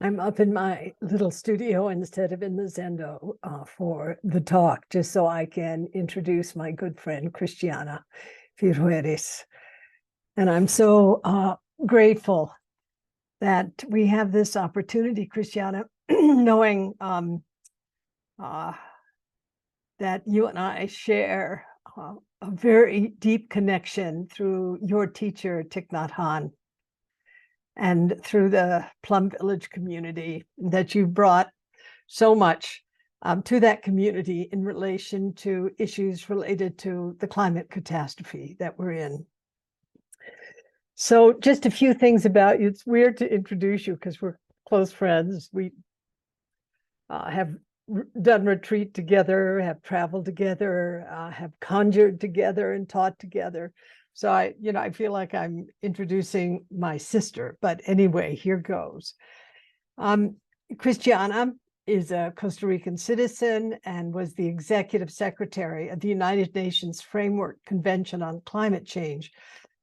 I'm up in my little studio instead of in the Zendo for the talk, just so I can introduce my good friend, Christiana Figueres. And I'm so grateful that we have this opportunity, Christiana, knowing that you and I share a very deep connection through your teacher, Thich Nhat Hanh, and through the Plum Village community, that you brought so much to that community in relation to issues related to the climate catastrophe that we're in. So just a few things about you. It's weird to introduce you because we're close friends. We have done retreat together, have traveled together, have conjured together and taught together. So I feel like I'm introducing my sister, but anyway, here goes. Christiana is a Costa Rican citizen and was the executive secretary of the United Nations Framework Convention on Climate Change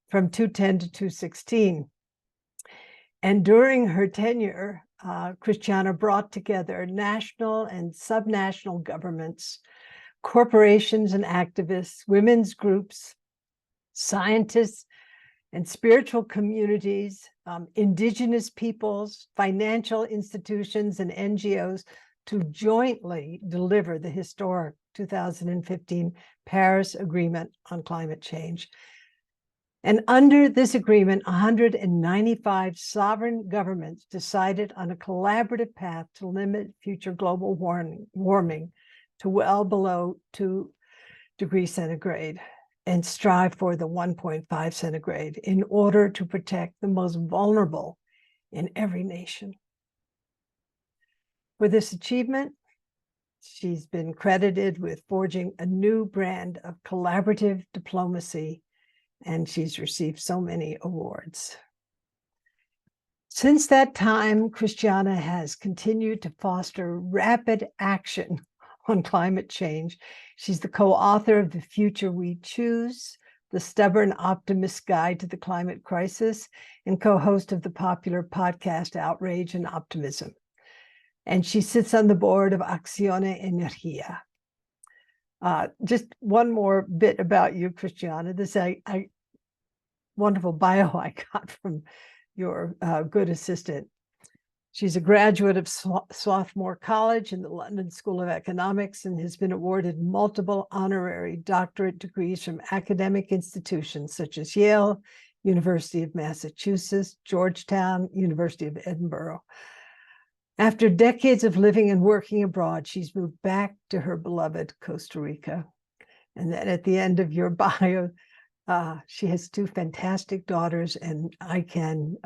from 2010 to 2016. And during her tenure, Christiana brought together national and subnational governments, corporations and activists, women's groups, scientists and spiritual communities, indigenous peoples, financial institutions, and NGOs to jointly deliver the historic 2015 Paris Agreement on Climate Change. And under this agreement, 195 sovereign governments decided on a collaborative path to limit future global warming to well below 2 degrees centigrade and strive for the 1.5 centigrade in order to protect the most vulnerable in every nation. For this achievement, she's been credited with forging a new brand of collaborative diplomacy, and she's received so many awards. Since that time, Christiana has continued to foster rapid action on climate change. She's the co-author of The Future We Choose, The Stubborn Optimist's Guide to the Climate Crisis, and co-host of the popular podcast Outrage and Optimism. And she sits on the board of Accione Energia. Just one more bit about you, Christiana. This wonderful bio I got from your good assistant. She's a graduate of Swarthmore College and the London School of Economics and has been awarded multiple honorary doctorate degrees from academic institutions such as Yale, University of Massachusetts, Georgetown, University of Edinburgh. After decades of living and working abroad, she's moved back to her beloved Costa Rica. And then at the end of your bio, she has 2 fantastic daughters, and I can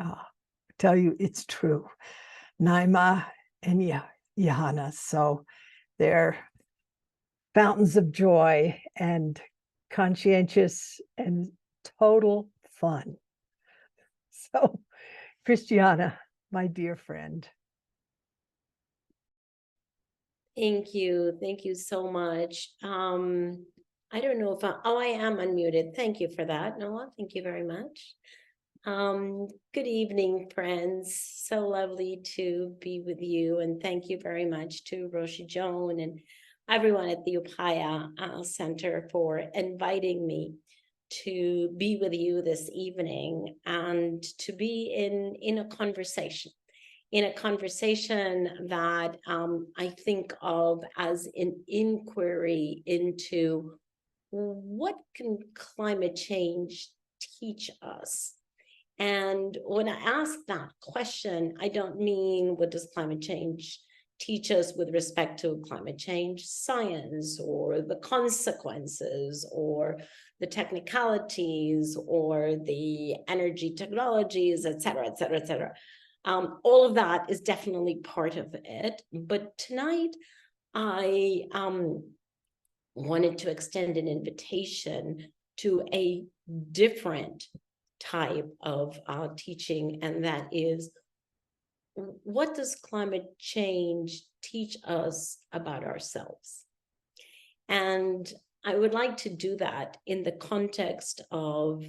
tell you it's true. Naima and Johanna. So they're fountains of joy and conscientious and total fun. So, Christiana, my dear friend. Thank you. Thank you so much. I don't know if I am unmuted. Thank you for that, Noah. Thank you very much. Good evening, friends. So lovely to be with you. And thank you very much to Roshi Joan and everyone at the Upaya Center for inviting me to be with you this evening and to be in a conversation that I think of as an inquiry into what can climate change teach us. And when I ask that question, I don't mean what does climate change teach us with respect to climate change science or the consequences or the technicalities or the energy technologies, et cetera, et cetera, et cetera. All of that is definitely part of it. But tonight, I wanted to extend an invitation to a different type of teaching, and that is, what does climate change teach us about ourselves? And I would like to do that in the context of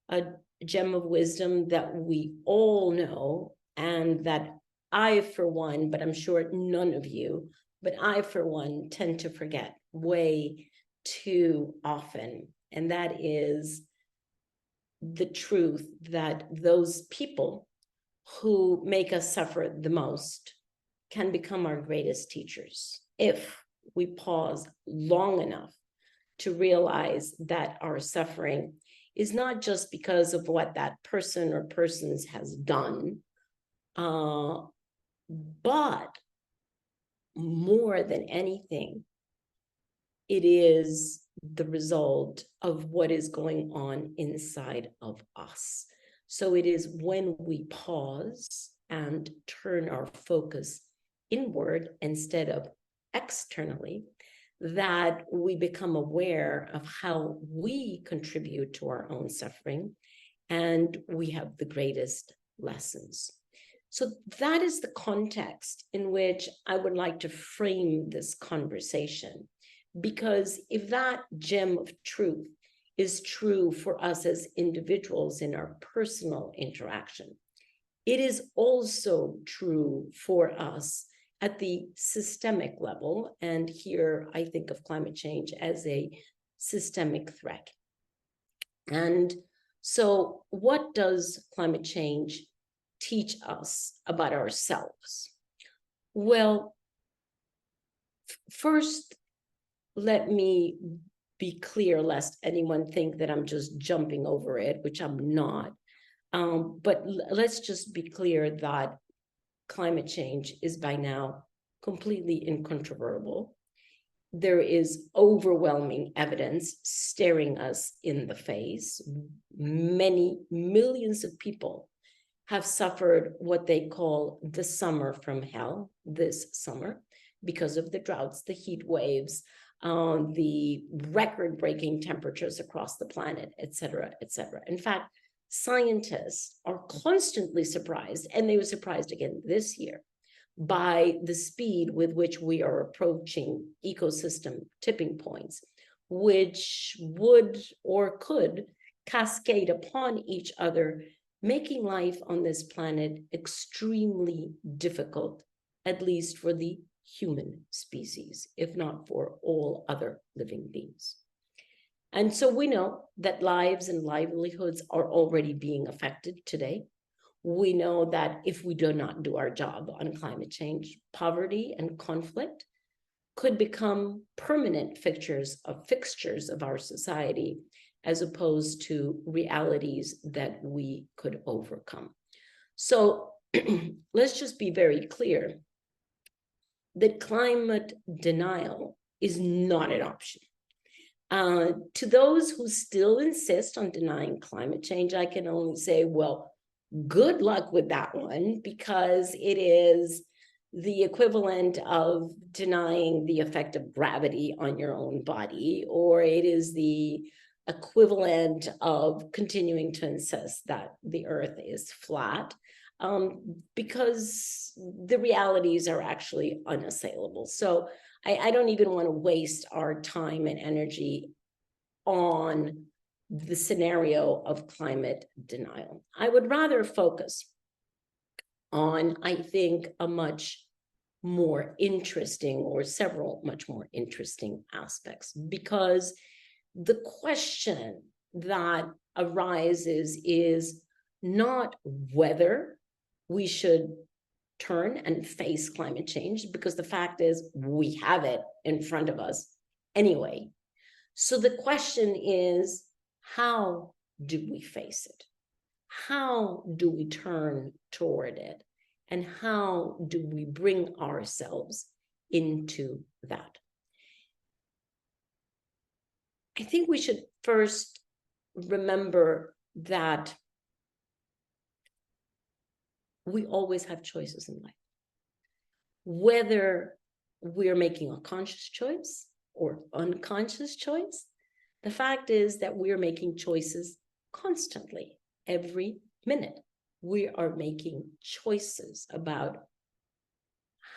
a gem of wisdom that we all know and that I, for one, but I'm sure none of you, but I, for one, tend to forget way too often. And that is the truth that those people who make us suffer the most can become our greatest teachers if we pause long enough to realize that our suffering is not just because of what that person or persons has done, but more than anything, it is the result of what is going on inside of us. So it is when we pause and turn our focus inward instead of externally that we become aware of how we contribute to our own suffering, and we have the greatest lessons. So that is the context in which I would like to frame this conversation, because if that gem of truth is true for us as individuals in our personal interaction, it is also true for us at the systemic level. And here I think of climate change as a systemic threat. And so what does climate change teach us about ourselves? Well, first, let me be clear, lest anyone think that I'm just jumping over it, which I'm not. But let's just be clear that climate change is by now completely incontrovertible. There is overwhelming evidence staring us in the face. Many millions of people have suffered what they call the summer from hell this summer because of the droughts, the heat waves, the record-breaking temperatures across the planet, et cetera, et cetera. In fact, scientists are constantly surprised, and they were surprised again this year, by the speed with which we are approaching ecosystem tipping points, which would or could cascade upon each other, making life on this planet extremely difficult, at least for the human species, if not for all other living beings. And so we know that lives and livelihoods are already being affected today. We know that if we do not do our job on climate change, poverty and conflict could become permanent fixtures of our society, as opposed to realities that we could overcome. So let's just be very clear that climate denial is not an option. To those who still insist on denying climate change, I can only say, well, good luck with that one, because it is the equivalent of denying the effect of gravity on your own body, or it is the equivalent of continuing to insist that the earth is flat, because the realities are actually unassailable. So I don't even want to waste our time and energy on the scenario of climate denial. I would rather focus on, I think, a much more interesting, or several much more interesting aspects, because the question that arises is not whether we should turn and face climate change, because the fact is we have it in front of us anyway. So the question is, how do we face it? How do we turn toward it? And how do we bring ourselves into that? I think we should first remember that we always have choices in life. Whether we're making a conscious choice or unconscious choice, the fact is that we're making choices constantly, every minute. We are making choices about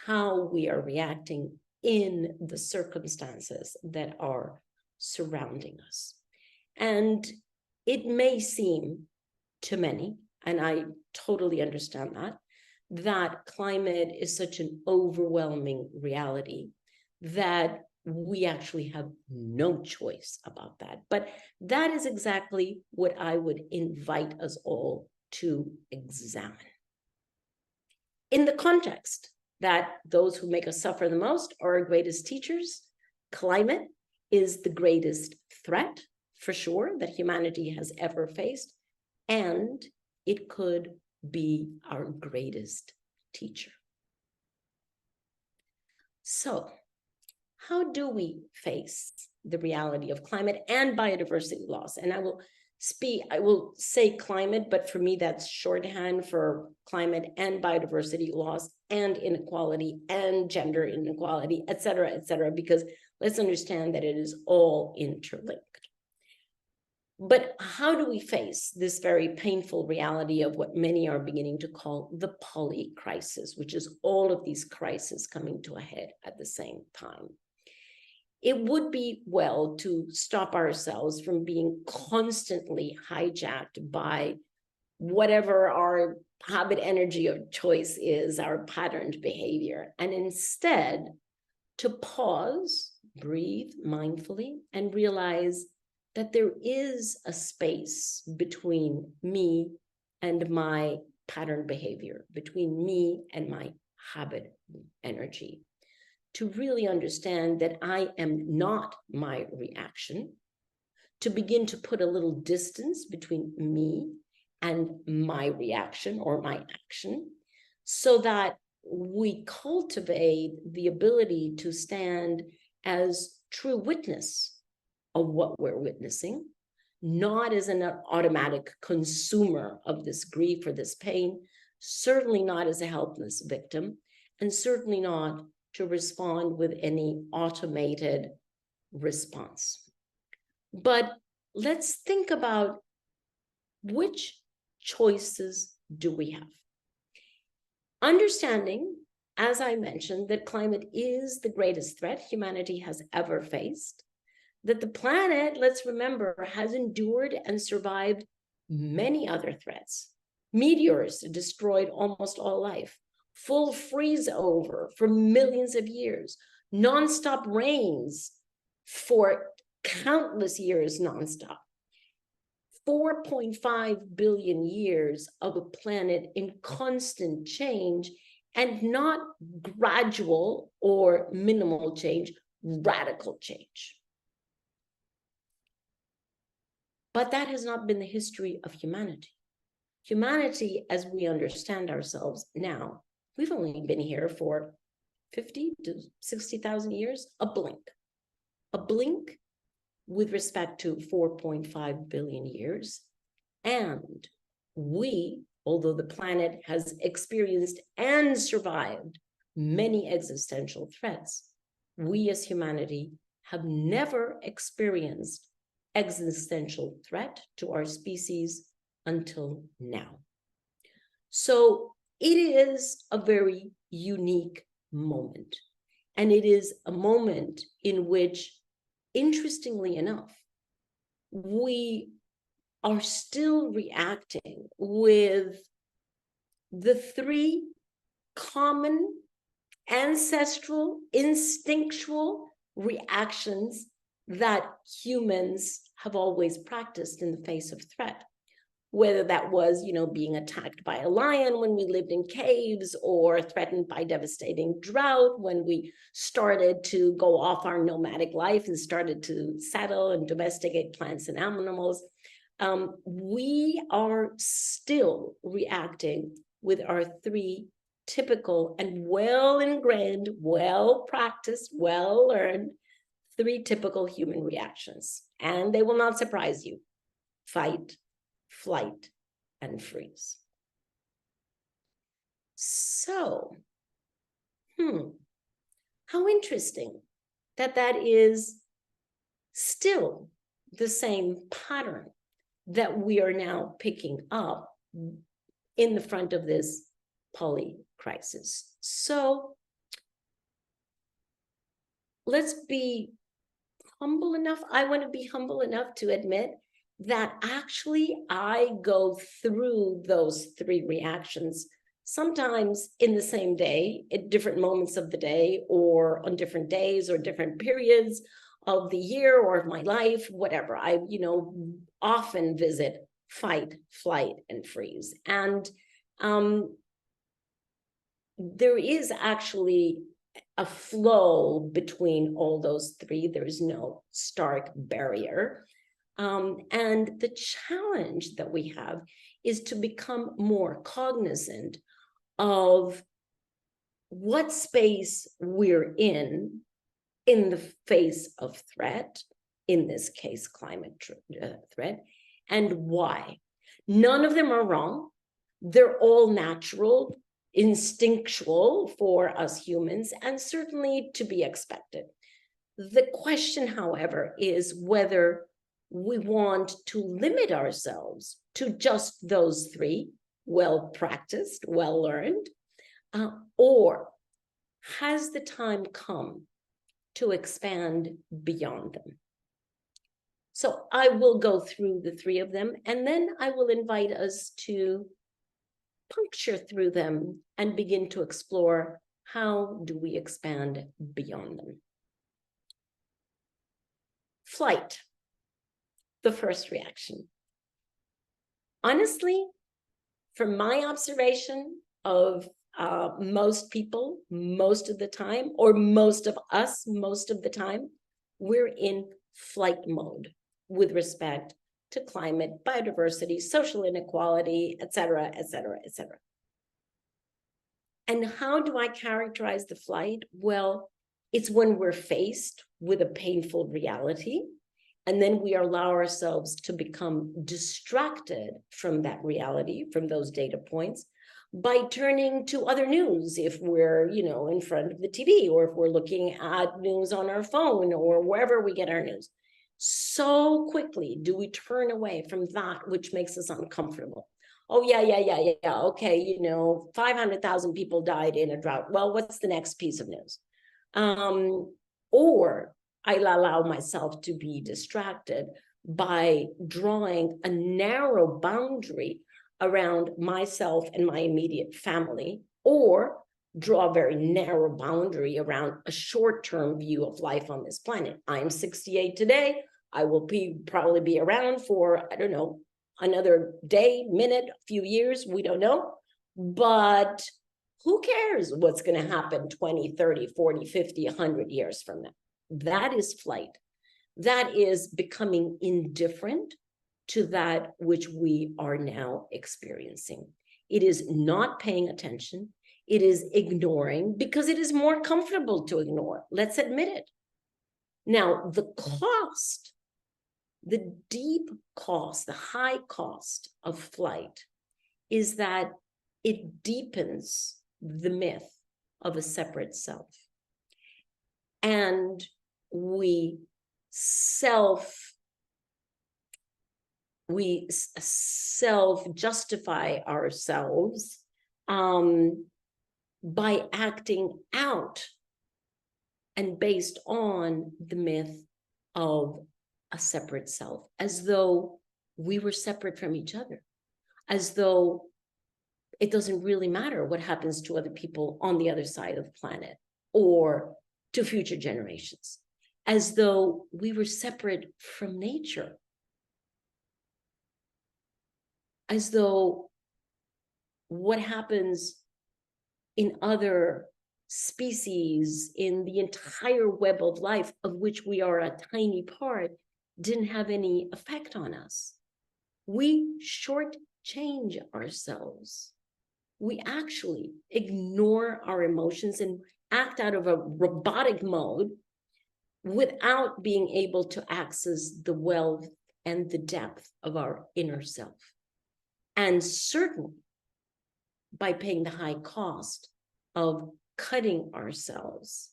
how we are reacting in the circumstances that are surrounding us. And it may seem to many, and I totally understand that climate is such an overwhelming reality that we actually have no choice about that. But that is exactly what I would invite us all to examine. In the context that those who make us suffer the most are our greatest teachers, climate is the greatest threat, for sure, that humanity has ever faced, and it could be our greatest teacher. So, how do we face the reality of climate and biodiversity loss? And I will say climate, but for me, that's shorthand for climate and biodiversity loss and inequality and gender inequality, et cetera, because let's understand that it is all interlinked. But how do we face this very painful reality of what many are beginning to call the polycrisis, which is all of these crises coming to a head at the same time? It would be well to stop ourselves from being constantly hijacked by whatever our habit energy of choice is, our patterned behavior, and instead to pause, breathe mindfully, and realize that there is a space between me and my patterned behavior, between me and my habit energy, to really understand that I am not my reaction, to begin to put a little distance between me and my reaction or my action, so that we cultivate the ability to stand as true witness of what we're witnessing, not as an automatic consumer of this grief or this pain, certainly not as a helpless victim, and certainly not to respond with any automated response. But let's think about which choices do we have? Understanding, as I mentioned, that climate is the greatest threat humanity has ever faced, that the planet, let's remember, has endured and survived many other threats. Meteors destroyed almost all life, full freeze over for millions of years, nonstop rains for countless years nonstop, 4.5 billion years of a planet in constant change, and not gradual or minimal change, radical change. But that has not been the history of humanity. Humanity, as we understand ourselves now, we've only been here for 50 to 60,000 years, a blink with respect to 4.5 billion years. And we, although the planet has experienced and survived many existential threats, we as humanity have never experienced existential threat to our species until now. So it is a very unique moment. And it is a moment in which, interestingly enough, we are still reacting with the three common ancestral, instinctual reactions that humans have always practiced in the face of threat. Whether that was, being attacked by a lion when we lived in caves, or threatened by devastating drought when we started to go off our nomadic life and started to settle and domesticate plants and animals. We are still reacting with our three typical and well-ingrained, well-practiced, well-learned, three typical human reactions. And they will not surprise you: fight, flight, and freeze. So, how interesting that that is still the same pattern that we are now picking up in the front of this polycrisis. So let's be humble enough. I want to be humble enough to admit that actually I go through those three reactions sometimes in the same day, at different moments of the day, or on different days or different periods of the year or of my life, whatever. I, often visit fight, flight, and freeze. And there is actually a flow between all those three. There is no stark barrier. And the challenge that we have is to become more cognizant of what space we're in the face of threat, in this case, climate threat, and why. None of them are wrong. They're all natural, instinctual for us humans, and certainly to be expected. The question, however, is whether we want to limit ourselves to just those three, well practiced, well learned, or has the time come to expand beyond them? So I will go through the three of them, and then I will invite us to puncture through them and begin to explore, how do we expand beyond them? Flight, the first reaction. Honestly, from my observation of most people, most of the time, or most of us, most of the time, we're in flight mode with respect to climate, biodiversity, social inequality, et cetera, et cetera, et cetera. And how do I characterize the flight? Well, it's when we're faced with a painful reality, and then we allow ourselves to become distracted from that reality, from those data points, by turning to other news. If we're, in front of the TV, or if we're looking at news on our phone, or wherever we get our news. So quickly do we turn away from that which makes us uncomfortable. Oh, yeah. Okay, 500,000 people died in a drought. Well, what's the next piece of news? Or I allow myself to be distracted by drawing a narrow boundary around myself and my immediate family, or draw a very narrow boundary around a short-term view of life on this planet. I'm 68 today. I will probably be around for, I don't know, another day, minute, a few years, we don't know. But who cares what's going to happen 20, 30, 40, 50, 100 years from now? That is flight. That is becoming indifferent to that which we are now experiencing. It is not paying attention. It is ignoring because it is more comfortable to ignore. Let's admit it. Now, the cost, the deep cost, the high cost of flight is that it deepens the myth of a separate self. And we self-justify ourselves by acting out and based on the myth of a separate self, as though we were separate from each other, as though it doesn't really matter what happens to other people on the other side of the planet or to future generations, as though we were separate from nature, as though what happens in other species, in the entire web of life of which we are a tiny part, didn't have any effect on us. We shortchange ourselves. We actually ignore our emotions and act out of a robotic mode without being able to access the wealth and the depth of our inner self. And certainly by paying the high cost of cutting ourselves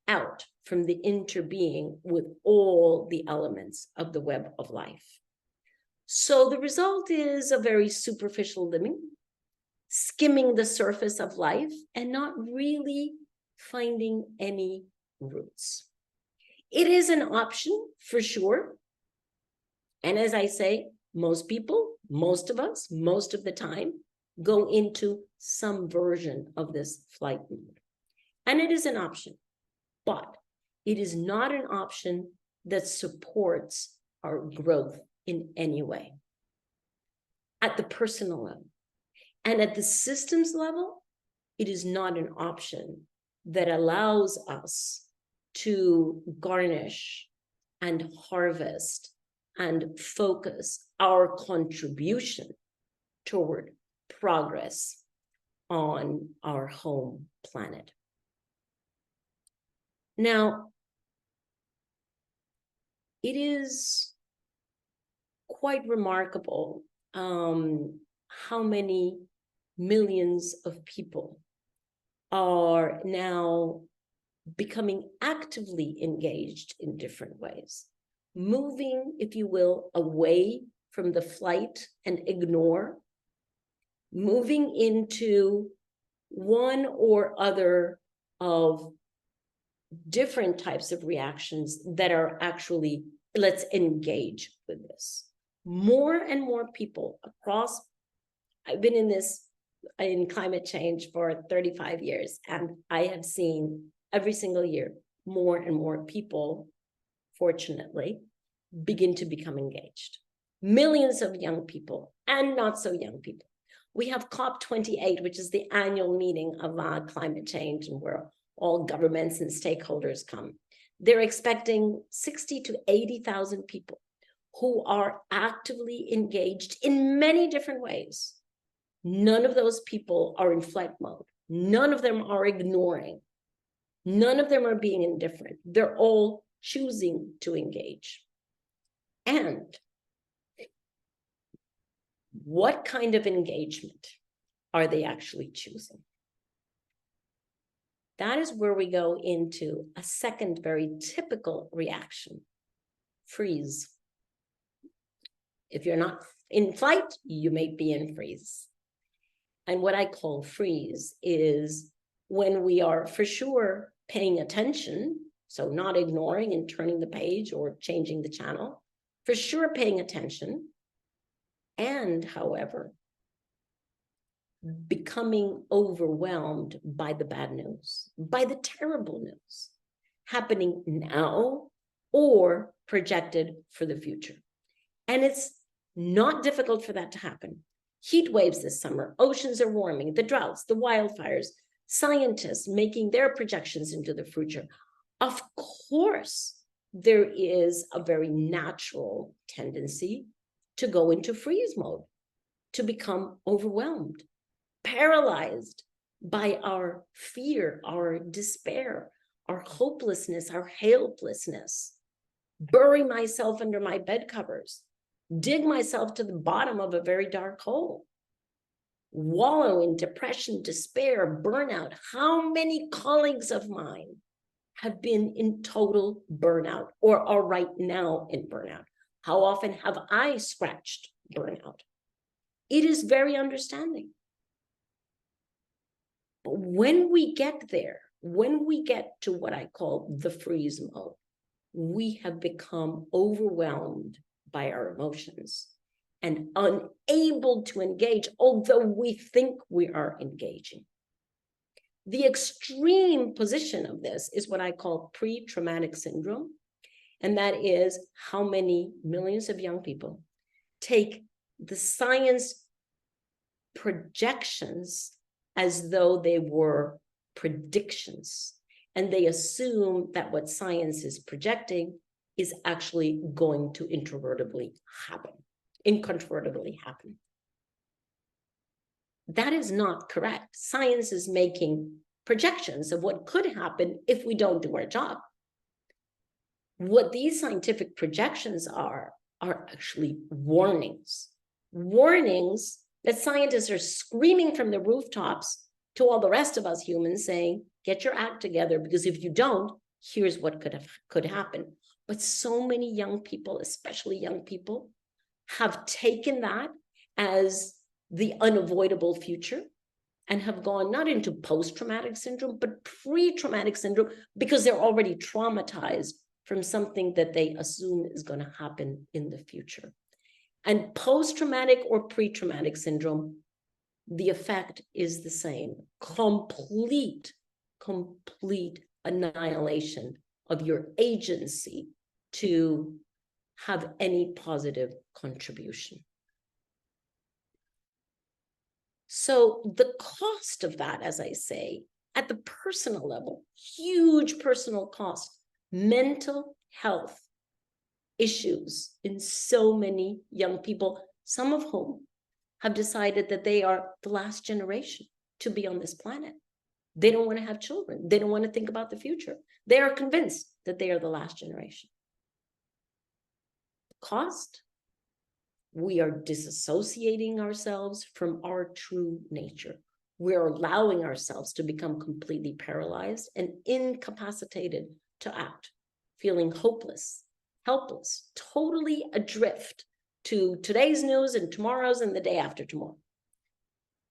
out from the interbeing with all the elements of the web of life. So the result is a very superficial living, skimming the surface of life and not really finding any roots. It is an option for sure. And as I say, most people, most of us, most of the time, go into some version of this flight mode. And it is an option, but it is not an option that supports our growth in any way. At the personal level and at the systems level, it is not an option that allows us to garnish and harvest and focus our contribution toward progress on our home planet. Now, it is quite remarkable how many millions of people are now becoming actively engaged in different ways, moving, if you will, away from the flight and ignore, moving into one or other of different types of reactions that are actually, let's engage with this. More and more people across, I've been in climate change for 35 years, and I have seen every single year more and more people, fortunately, begin to become engaged. Millions of young people and not so young people. We have COP28, which is the annual meeting of climate change, and where all governments and stakeholders come. They're expecting 60 to 80,000 people who are actively engaged in many different ways. None of those people are in flight mode. None of them are ignoring. None of them are being indifferent. They're all choosing to engage. And what kind of engagement are they actually choosing? That is where we go into a second very typical reaction: freeze. If you're not in flight, you may be in freeze. And what I call freeze is when we are for sure paying attention, so not ignoring and turning the page or changing the channel, for sure paying attention, and however, becoming overwhelmed by the bad news, by the terrible news happening now or projected for the future. And it's not difficult for that to happen. Heat waves this summer, oceans are warming, the droughts, the wildfires, scientists making their projections into the future. Of course, there is a very natural tendency to go into freeze mode, to become overwhelmed, paralyzed by our fear, our despair, our hopelessness, our helplessness, bury myself under my bed covers, dig myself to the bottom of a very dark hole, wallow in depression, despair, burnout. How many colleagues of mine have been in total burnout or are right now in burnout? How often have I scratched burnout? It is very understanding. But when we get there, when we get to what I call the freeze mode, we have become overwhelmed by our emotions and unable to engage, although we think we are engaging. The extreme position of this is what I call pre-traumatic syndrome. And that is how many millions of young people take the science projections as though they were predictions. And they assume that what science is projecting is actually going to incontrovertibly happen. That is not correct. Science is making projections of what could happen if we don't do our job. What these scientific projections are actually warnings. Warnings that scientists are screaming from the rooftops to all the rest of us humans saying, get your act together, because if you don't, here's what could happen. But so many young people, especially young people, have taken that as the unavoidable future and have gone not into post-traumatic syndrome, but pre-traumatic syndrome, because they're already traumatized from something that they assume is going to happen in the future. And post-traumatic or pre-traumatic syndrome the effect is the same. Complete annihilation of your agency to have any positive contribution. So the cost of that, as I say, at the personal level, huge personal cost, mental health issues in so many young people, some of whom have decided that they are the last generation to be on this planet. They don't want to have children. They don't want to think about the future. They are convinced that they are the last generation. Cost? We are disassociating ourselves from our true nature. We're allowing ourselves to become completely paralyzed and incapacitated to act, feeling hopeless, helpless, totally adrift to today's news and tomorrow's and the day after tomorrow.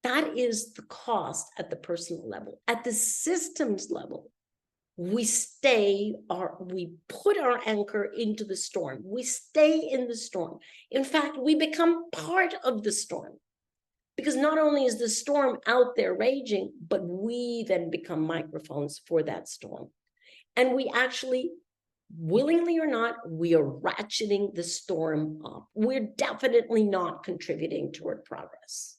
That is the cost at the personal level. At the systems level, we put our anchor into the storm. We stay in the storm. In fact, we become part of the storm, because not only is the storm out there raging, but we then become microphones for that storm. And we actually, willingly or not, we are ratcheting the storm up. We're definitely not contributing toward progress,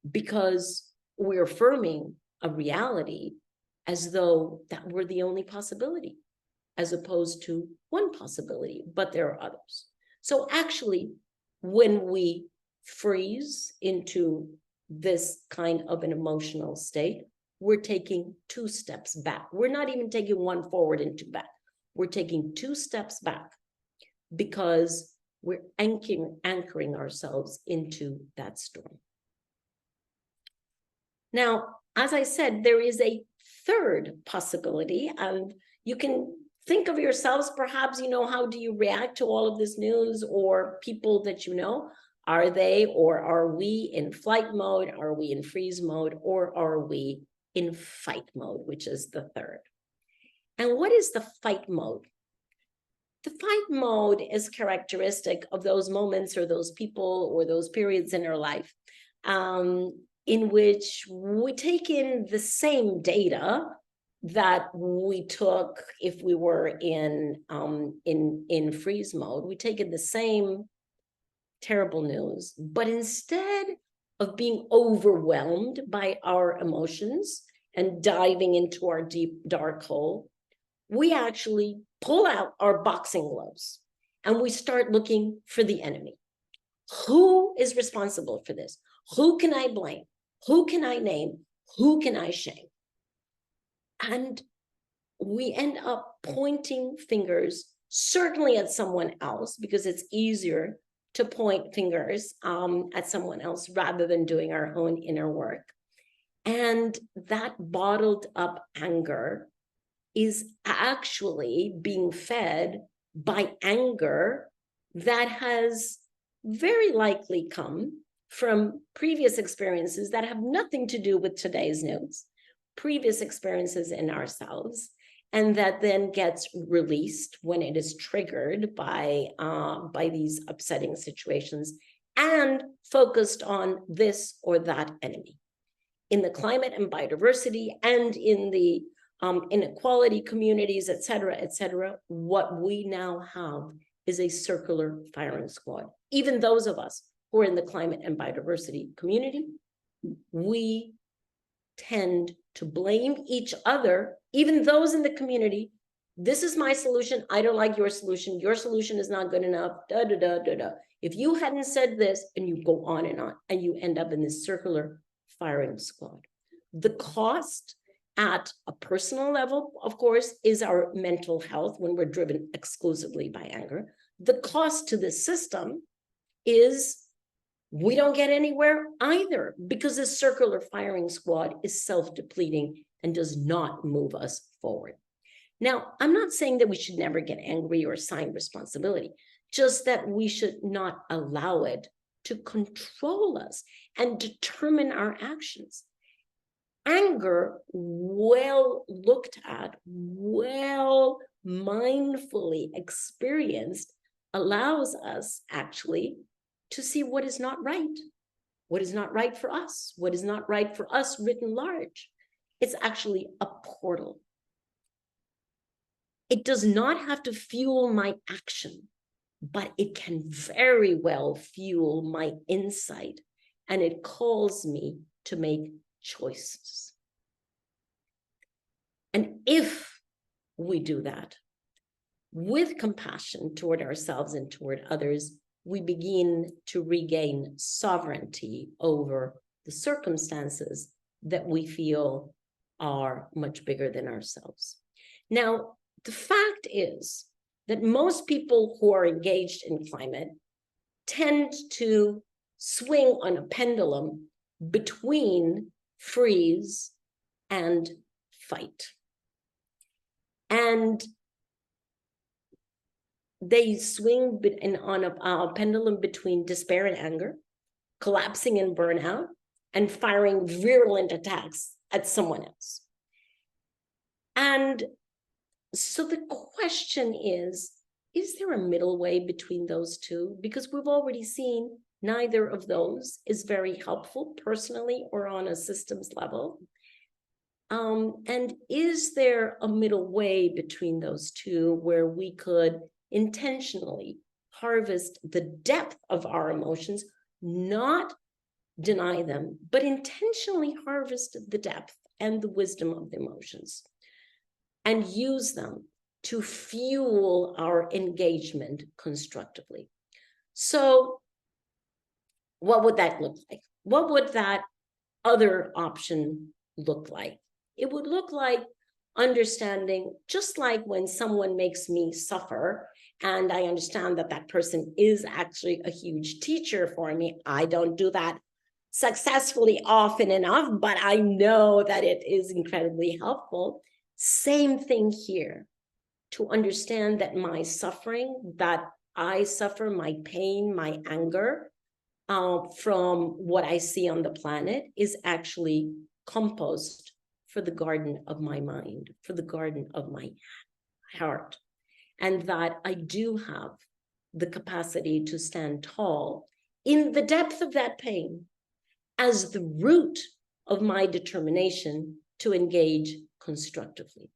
because we're affirming a reality as though that were the only possibility, as opposed to one possibility, but there are others. So actually, when we freeze into this kind of an emotional state, we're taking 2 steps back. We're not even taking 1 forward and 2 back. We're taking 2 steps back, because we're anchoring ourselves into that storm. Now, as I said, there is a third possibility, and you can think of yourselves, perhaps, how do you react to all of this news, or people that you know? Are they, or are we in flight mode? Are we in freeze mode? Or are we in fight mode, which is the third? And what is the fight mode? The fight mode is characteristic of those moments or those people or those periods in our life in which we take in the same data that we took if we were in freeze mode. We take in the same terrible news, but instead of being overwhelmed by our emotions and diving into our deep dark hole, we actually pull out our boxing gloves and we start looking for the enemy. Who is responsible for this? Who can I blame? Who can I name? Who can I shame? And we end up pointing fingers, certainly at someone else, because it's easier to point fingers at someone else rather than doing our own inner work. And that bottled up anger is actually being fed by anger that has very likely come from previous experiences that have nothing to do with today's news, previous experiences in ourselves, and that then gets released when it is triggered by these upsetting situations and focused on this or that enemy. In the climate and biodiversity and in the inequality communities, et cetera, what we now have is a circular firing squad. Even those of us who are in the climate and biodiversity community, we tend to blame each other, even those in the community. This is my solution. I don't like your solution. Your solution is not good enough. Da, da, da, da, da. If you hadn't said this, and you go on, and you end up in this circular firing squad. The cost at a personal level, of course, is our mental health when we're driven exclusively by anger. The cost to the system is we don't get anywhere either, because the circular firing squad is self-depleting and does not move us forward. Now, I'm not saying that we should never get angry or assign responsibility, just that we should not allow it to control us and determine our actions. Anger, well looked at, well mindfully experienced, allows us actually to see what is not right, what is not right for us, what is not right for us written large. It's actually a portal. It does not have to fuel my action, but it can very well fuel my insight, and it calls me to make choices. And if we do that with compassion toward ourselves and toward others, we begin to regain sovereignty over the circumstances that we feel are much bigger than ourselves. Now, the fact is that most people who are engaged in climate tend to swing on a pendulum between freeze and fight. And they swing on a pendulum between despair and anger, collapsing in burnout, and firing virulent attacks at someone else. And so the question is there a middle way between those two? Because we've already seen neither of those is very helpful personally or on a systems level. And is there a middle way between those two where we could intentionally harvest the depth of our emotions, not deny them, but intentionally harvest the depth and the wisdom of the emotions and use them to fuel our engagement constructively? So what would that look like? What would that other option look like? It would look like understanding, just like when someone makes me suffer, and I understand that that person is actually a huge teacher for me. I don't do that successfully often enough, but I know that it is incredibly helpful. Same thing here, to understand that my suffering, that I suffer, my pain, my anger from what I see on the planet is actually compost for the garden of my mind, for the garden of my heart. And that I do have the capacity to stand tall in the depth of that pain as the root of my determination to engage constructively.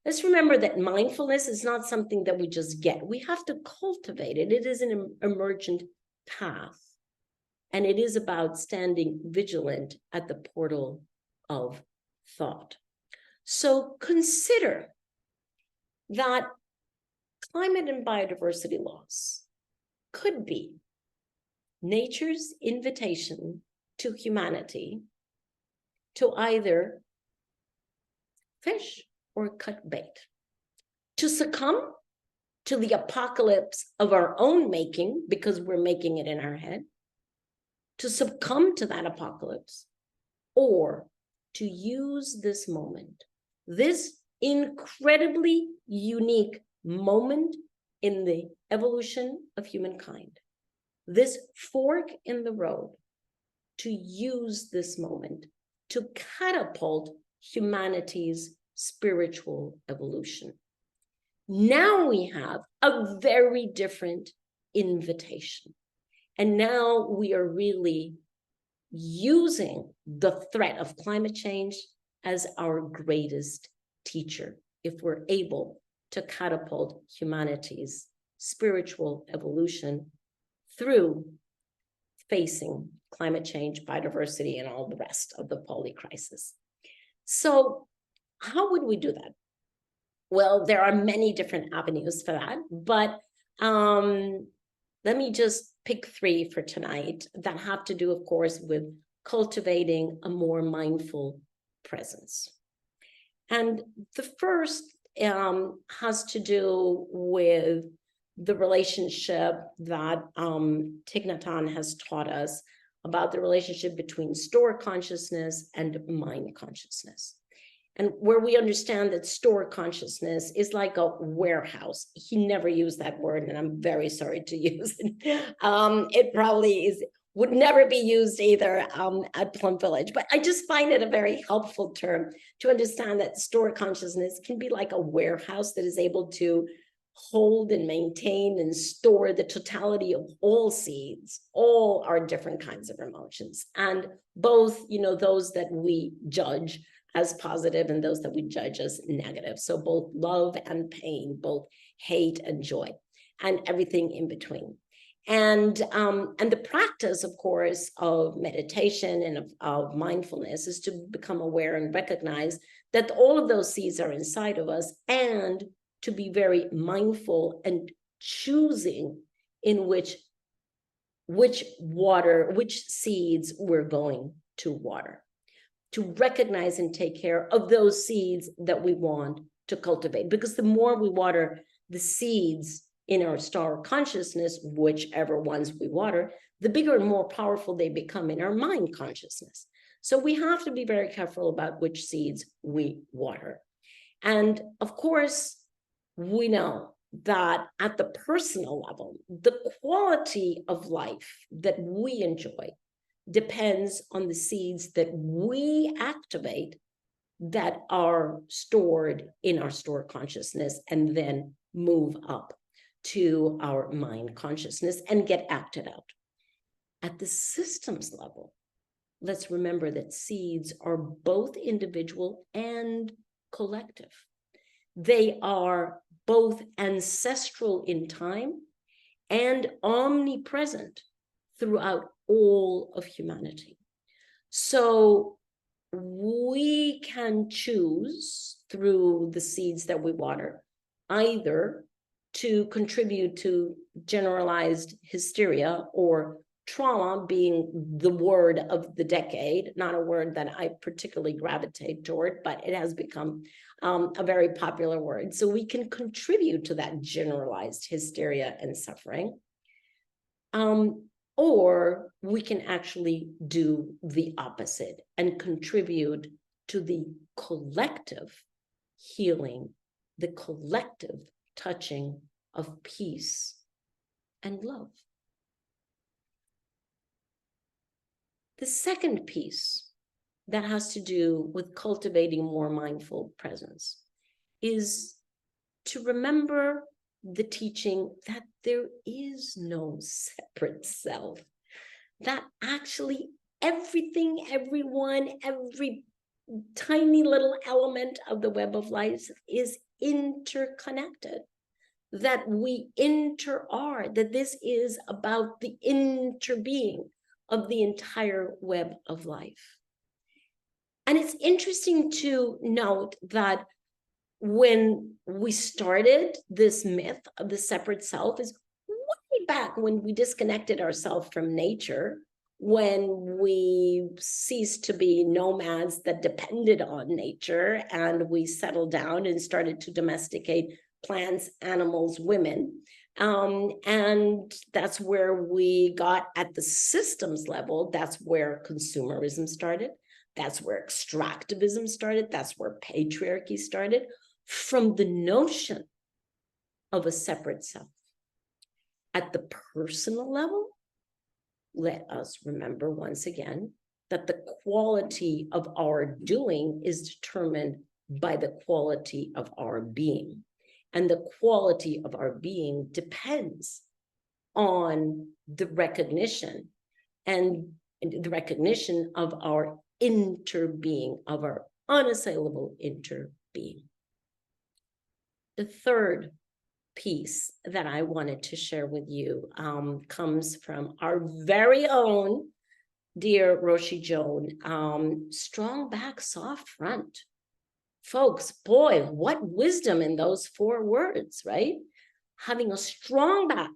Let's remember that mindfulness is not something that we just get. We have to cultivate it. It is an emergent path. And it is about standing vigilant at the portal of thought. So consider that climate and biodiversity loss could be nature's invitation to humanity to either fish or cut bait, to succumb to the apocalypse of our own making, because we're making it in our head, to succumb to that apocalypse, or to use this moment, this incredibly unique moment in the evolution of humankind, this fork in the road, to use this moment to catapult humanity's spiritual evolution. Now we have a very different invitation. And now we are really using the threat of climate change as our greatest teacher, if we're able to catapult humanity's spiritual evolution through facing climate change, biodiversity, and all the rest of the poly crisis. So how would we do that? Well, there are many different avenues for that, but let me just pick three for tonight that have to do, of course, with cultivating a more mindful presence. And the first has to do with the relationship that Thich Nhat Hanh has taught us about the relationship between store consciousness and mind consciousness. And where we understand that store consciousness is like a warehouse. He never used that word, and I'm very sorry to use it. It probably would never be used either at Plum Village, but I just find it a very helpful term to understand that store consciousness can be like a warehouse that is able to hold and maintain and store the totality of all seeds, all our different kinds of emotions, and both, those that we judge as positive and those that we judge as negative. So both love and pain, both hate and joy, and everything in between. And the practice, of course, of meditation and of mindfulness is to become aware and recognize that all of those seeds are inside of us, and to be very mindful and choosing in which seeds we're going to water, to recognize and take care of those seeds that we want to cultivate. Because the more we water the seeds in our star consciousness, whichever ones we water, the bigger and more powerful they become in our mind consciousness. So we have to be very careful about which seeds we water. And of course, we know that at the personal level, the quality of life that we enjoy depends on the seeds that we activate that are stored in our store consciousness and then move up to our mind consciousness and get acted out. At the systems level, let's remember that seeds are both individual and collective. They are both ancestral in time and omnipresent throughout all of humanity. So we can choose through the seeds that we water either to contribute to generalized hysteria, or trauma being the word of the decade, not a word that I particularly gravitate toward, but it has become a very popular word. So we can contribute to that generalized hysteria and suffering. Or we can actually do the opposite and contribute to the collective healing, the collective touching of peace and love. The second piece that has to do with cultivating more mindful presence is to remember the teaching that there is no separate self, that actually everything, everyone, every tiny little element of the web of life is interconnected, that we are, that this is about the interbeing of the entire web of life. And it's interesting to note that when we started this myth of the separate self is way back when we disconnected ourselves from nature, when we ceased to be nomads that depended on nature, and we settled down and started to domesticate plants, animals, women. And that's where we got at the systems level. That's where consumerism started. That's where extractivism started. That's where patriarchy started, from the notion of a separate self. At the personal level, let us remember once again that the quality of our doing is determined by the quality of our being. And the quality of our being depends on the recognition and the recognition of our interbeing, of our unassailable interbeing. The third piece that I wanted to share with you comes from our very own dear Roshi Joan, strong back, soft front. Folks, boy, what wisdom in those 4 words, right? Having a strong back,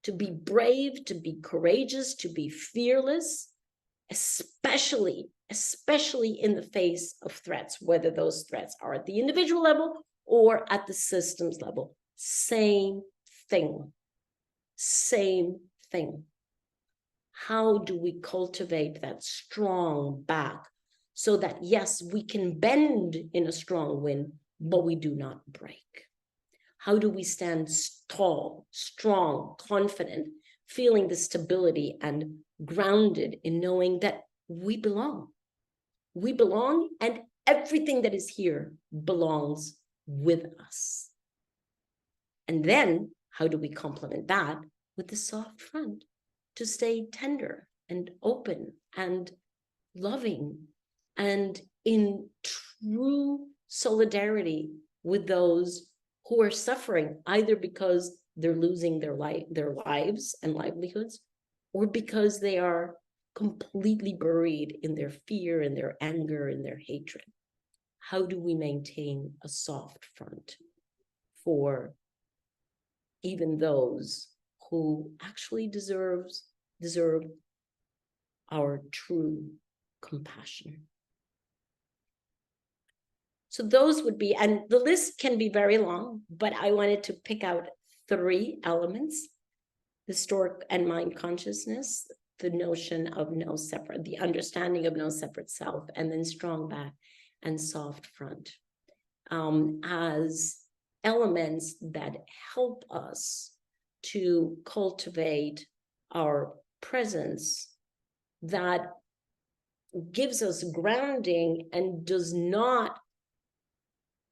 to be brave, to be courageous, to be fearless, especially in the face of threats, whether those threats are at the individual level or at the systems level. Same thing. How do we cultivate that strong back so that, yes, we can bend in a strong wind, but we do not break? How do we stand tall, strong, confident, feeling the stability and grounded in knowing that we belong? We belong, and everything that is here belongs with us. And then how do we complement that with the soft front to stay tender and open and loving and in true solidarity with those who are suffering, either because they're losing their lives and livelihoods, or because they are completely buried in their fear and their anger and their hatred. How do we maintain a soft front for even those who actually deserve our true compassion? So those would be, and the list can be very long, but I wanted to pick out 3 elements: historic and mind consciousness, the notion of no separate, the understanding of no separate self, and then strong back and soft front, as elements that help us to cultivate our presence, that gives us grounding and does not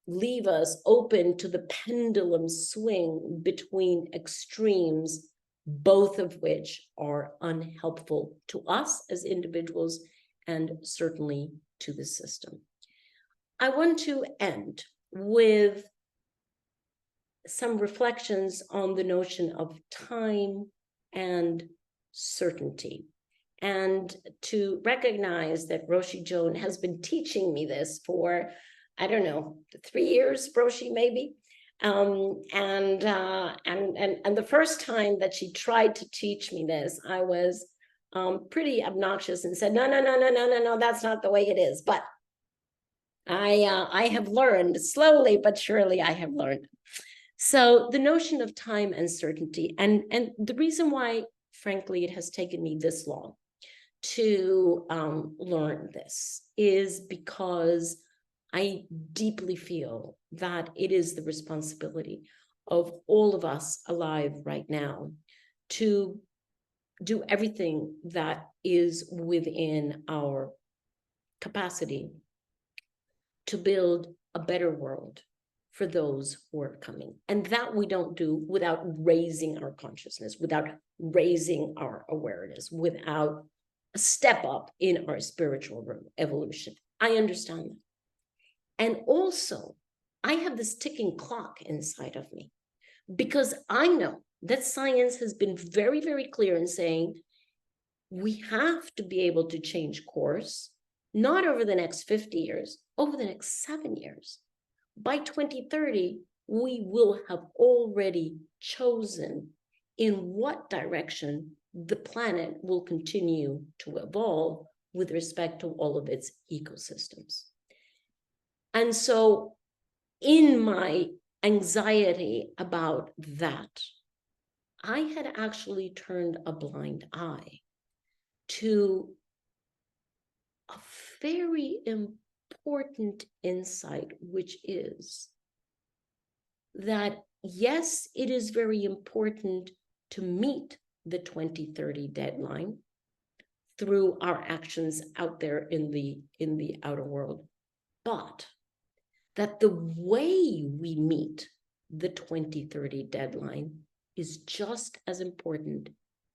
leave us open to the pendulum swing between extremes, both of which are unhelpful to us as individuals and certainly to the system. I want to end with some reflections on the notion of time and certainty, and to recognize that Roshi Joan has been teaching me this for, I don't know, 3 years, Roshi, maybe. And the first time that she tried to teach me this, I was pretty obnoxious and said, no, that's not the way it is. But I have learned slowly, but surely I have learned. So the notion of time and certainty, and the reason why, frankly, it has taken me this long to learn this is because I deeply feel that it is the responsibility of all of us alive right now to do everything that is within our capacity to build a better world for those who are coming. And that we don't do without raising our consciousness, without raising our awareness, without a step up in our spiritual evolution. I understand that. And also, I have this ticking clock inside of me, because I know that science has been very, very clear in saying we have to be able to change course, not over the next 50 years, over the next 7 years. By 2030, we will have already chosen in what direction the planet will continue to evolve with respect to all of its ecosystems. And so in my anxiety about that, I had actually turned a blind eye to a very important insight, which is that, yes, it is very important to meet the 2030 deadline through our actions out there in the outer world, but that the way we meet the 2030 deadline is just as important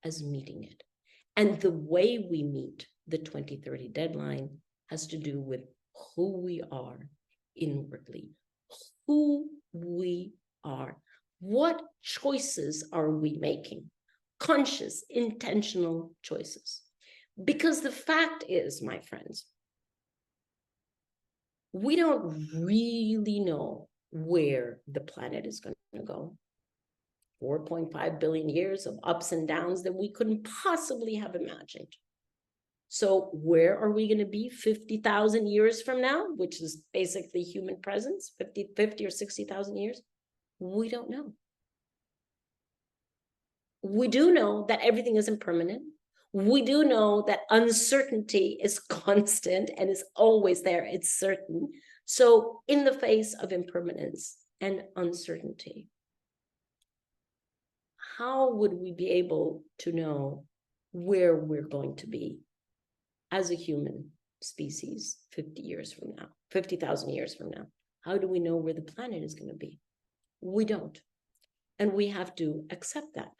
as meeting it. And the way we meet the 2030 deadline has to do with who we are inwardly, who we are, what choices are we making, conscious, intentional choices. Because the fact is, my friends, we don't really know where the planet is going to go. 4.5 billion years of ups and downs that we couldn't possibly have imagined. So where are we going to be 50,000 years from now, which is basically human presence, 50 or 60,000 years? We don't know. We do know that everything is impermanent. We do know that uncertainty is constant and is always there. It's certain. So in the face of impermanence and uncertainty, how would we be able to know where we're going to be as a human species 50 years from now, 50,000 years from now? How do we know where the planet is going to be? We don't. and we have to accept that.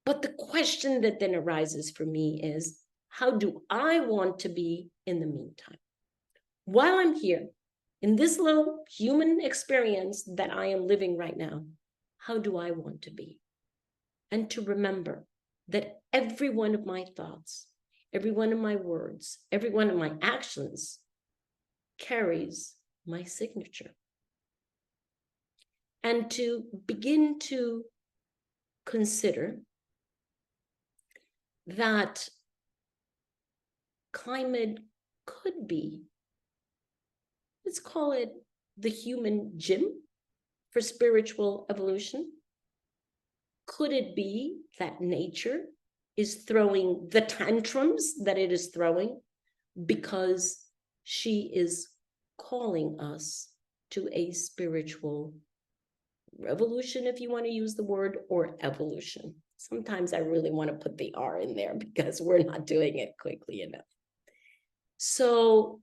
But the question that then arises for me is, how do I want to be in the meantime? While I'm here, in this little human experience that I am living right now, how do I want to be? And to remember that every one of my thoughts, every one of my words, every one of my actions carries my signature. And to begin to consider that climate could be, let's call it the human gym for spiritual evolution. Could it be that nature is throwing the tantrums that it is throwing because she is calling us to a spiritual revolution, if you want to use the word, or evolution? Sometimes I really want to put the R in there because we're not doing it quickly enough. So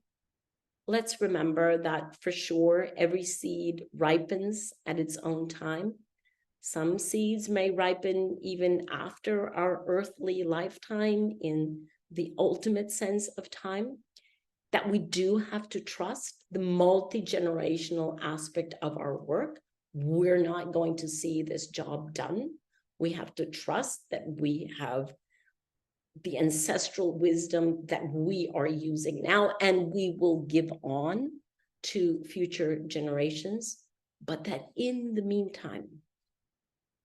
let's remember that for sure, every seed ripens at its own time. Some seeds may ripen even after our earthly lifetime in the ultimate sense of time, that we do have to trust the multi-generational aspect of our work. We're not going to see this job done. We have to trust that we have the ancestral wisdom that we are using now, and we will give on to future generations, but that in the meantime,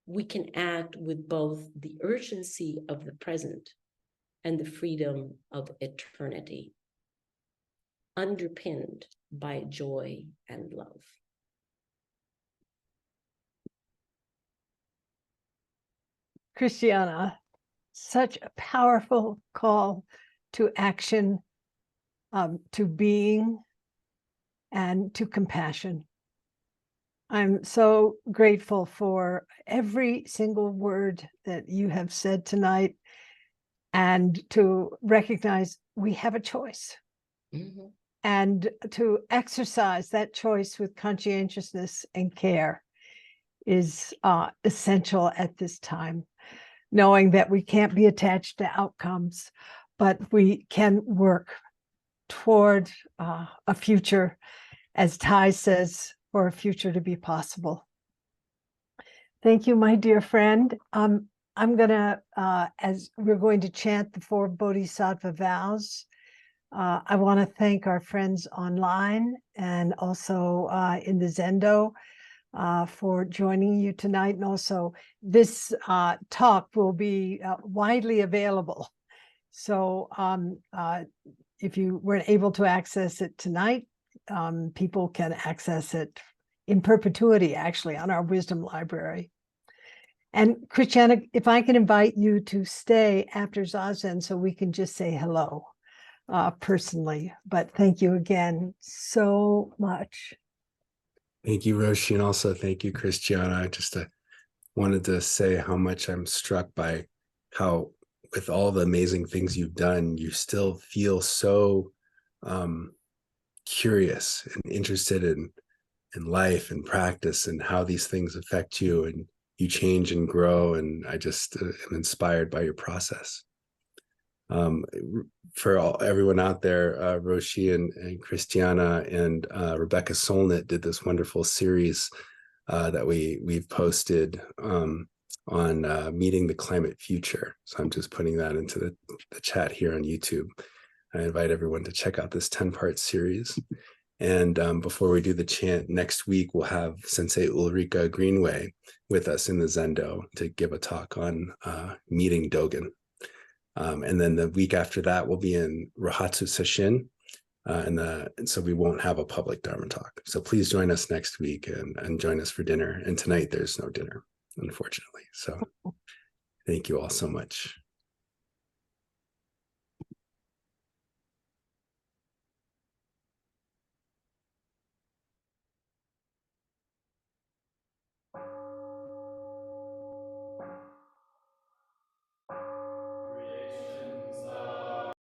we can act with both the urgency of the present and the freedom of eternity, underpinned by joy and love. Christiana, such a powerful call to action, to being, and to compassion. I'm so grateful for every single word that you have said tonight, and to recognize we have a choice. Mm-hmm. And to exercise that choice with conscientiousness and care is essential at this time, knowing that we can't be attached to outcomes, but we can work toward a future, as Ty says, for a future to be possible. Thank you, my dear friend. I'm gonna, as we're going to chant the 4 Bodhisattva vows, I want to thank our friends online and also in the Zendo for joining you tonight. And also this talk will be widely available. So if you weren't able to access it tonight, people can access it in perpetuity, actually, on our Wisdom Library. And Christiana, if I can invite you to stay after Zazen so we can just say hello personally. But thank you again so much. Thank you, Roshi, and also thank you, Christiana. I just wanted to say how much I'm struck by how, with all the amazing things you've done, you still feel so curious and interested in life and practice and how these things affect you, and you change and grow. And I just am inspired by your process. For everyone out there, Roshi and Christiana and Rebecca Solnit did this wonderful series that we've posted on meeting the climate future. So I'm just putting that into the chat here on YouTube. I invite everyone to check out this 10-part series. And before we do the chant, next week we'll have Sensei Ulrika Greenway with us in the Zendo to give a talk on meeting Dogen. And then the week after that, we'll be in Rahatsu Sesshin, and so we won't have a public Dharma talk. So please join us next week and join us for dinner. And tonight there's no dinner, unfortunately. So thank you all so much.